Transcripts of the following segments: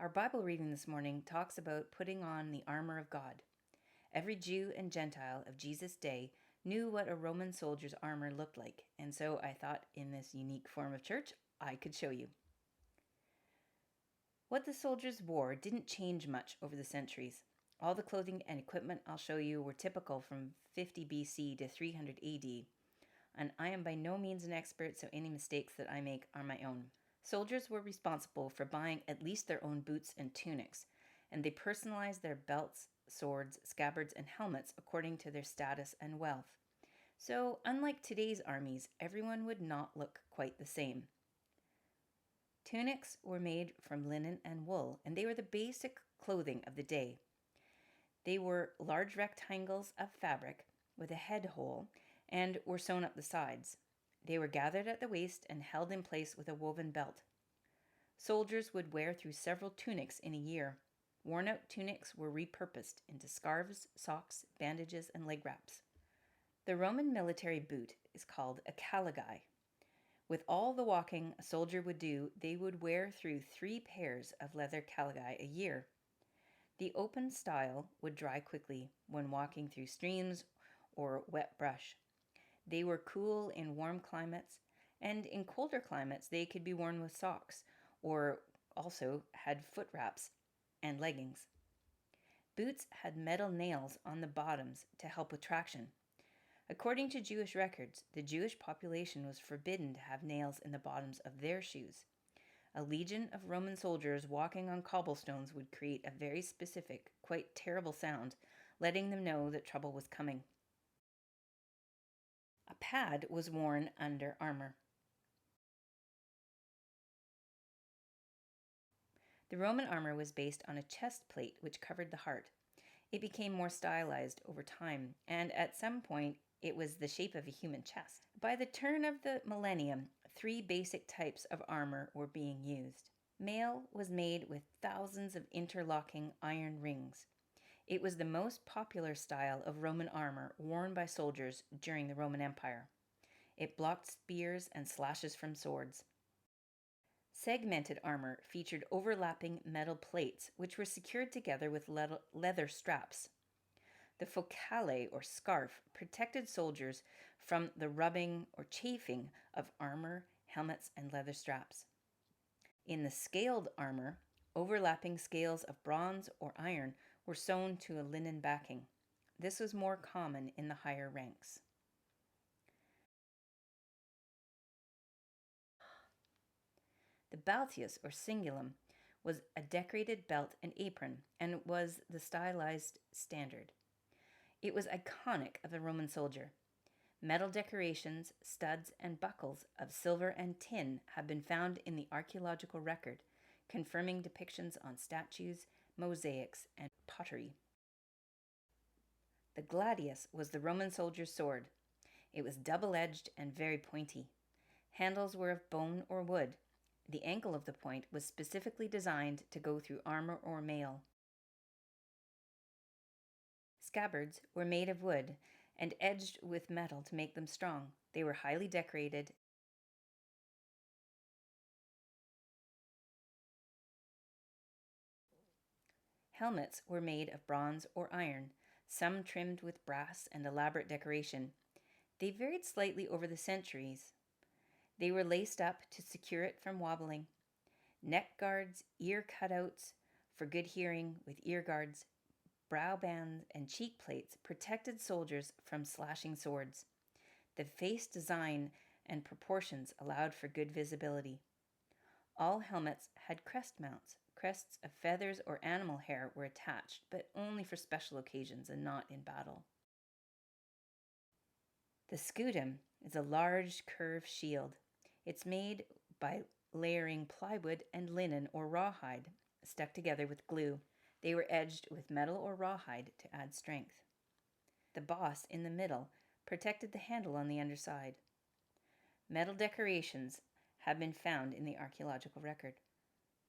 Our Bible reading this morning talks about putting on the armor of God. Every Jew and Gentile of Jesus' day knew what a Roman soldier's armor looked like, and so I thought in this unique form of church, I could show you. What the soldiers wore didn't change much over the centuries. All the clothing and equipment I'll show you were typical from 50 BC to 300 AD, and I am by no means an expert, so any mistakes that I make are my own. Soldiers were responsible for buying at least their own boots and tunics, and they personalized their belts, swords, scabbards, and helmets according to their status and wealth. So, unlike today's armies, everyone would not look quite the same. Tunics were made from linen and wool, and they were the basic clothing of the day. They were large rectangles of fabric with a head hole and were sewn up the sides. They were gathered at the waist and held in place with a woven belt. Soldiers would wear through several tunics in a year. Worn-out tunics were repurposed into scarves, socks, bandages, and leg wraps. The Roman military boot is called a caligae. With all the walking a soldier would do, they would wear through 3 pairs of leather caligae a year. The open style would dry quickly when walking through streams or wet brush. They were cool in warm climates, and in colder climates they could be worn with socks, or also had foot wraps and leggings. Boots had metal nails on the bottoms to help with traction. According to Jewish records, the Jewish population was forbidden to have nails in the bottoms of their shoes. A legion of Roman soldiers walking on cobblestones would create a very specific, quite terrible sound, letting them know that trouble was coming. A pad was worn under armor. The Roman armor was based on a chest plate which covered the heart. It became more stylized over time, and at some point it was the shape of a human chest. By the turn of the millennium, 3 basic types of armor were being used. Mail was made with thousands of interlocking iron rings. It was the most popular style of Roman armor worn by soldiers during the Roman Empire. It blocked spears and slashes from swords. Segmented armor featured overlapping metal plates, which were secured together with leather straps. The focale, or scarf, protected soldiers from the rubbing or chafing of armor, helmets, and leather straps. In the scaled armor, overlapping scales of bronze or iron were sewn to a linen backing. This was more common in the higher ranks. The balteus, or cingulum, was a decorated belt and apron and was the stylized standard. It was iconic of the Roman soldier. Metal decorations, studs, and buckles of silver and tin have been found in the archaeological record, confirming depictions on statues, mosaics, and pottery. The gladius was the Roman soldier's sword. It was double-edged and very pointy. Handles were of bone or wood. The angle of the point was specifically designed to go through armor or mail. Scabbards were made of wood and edged with metal to make them strong. They were highly decorated. Helmets were made of bronze or iron, some trimmed with brass and elaborate decoration. They varied slightly over the centuries. They were laced up to secure it from wobbling. Neck guards, ear cutouts for good hearing with ear guards, brow bands, and cheek plates protected soldiers from slashing swords. The face design and proportions allowed for good visibility. All helmets had crest mounts. Crests of feathers or animal hair were attached, but only for special occasions and not in battle. The scutum is a large curved shield. It's made by layering plywood and linen or rawhide stuck together with glue. They were edged with metal or rawhide to add strength. The boss in the middle protected the handle on the underside. Metal decorations have been found in the archaeological record.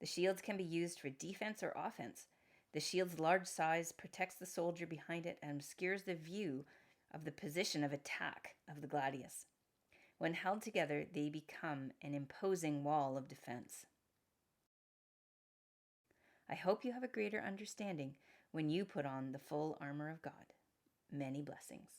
The shields can be used for defense or offense. The shield's large size protects the soldier behind it and obscures the view of the position of attack of the gladius. When held together, they become an imposing wall of defense. I hope you have a greater understanding when you put on the full armor of God. Many blessings.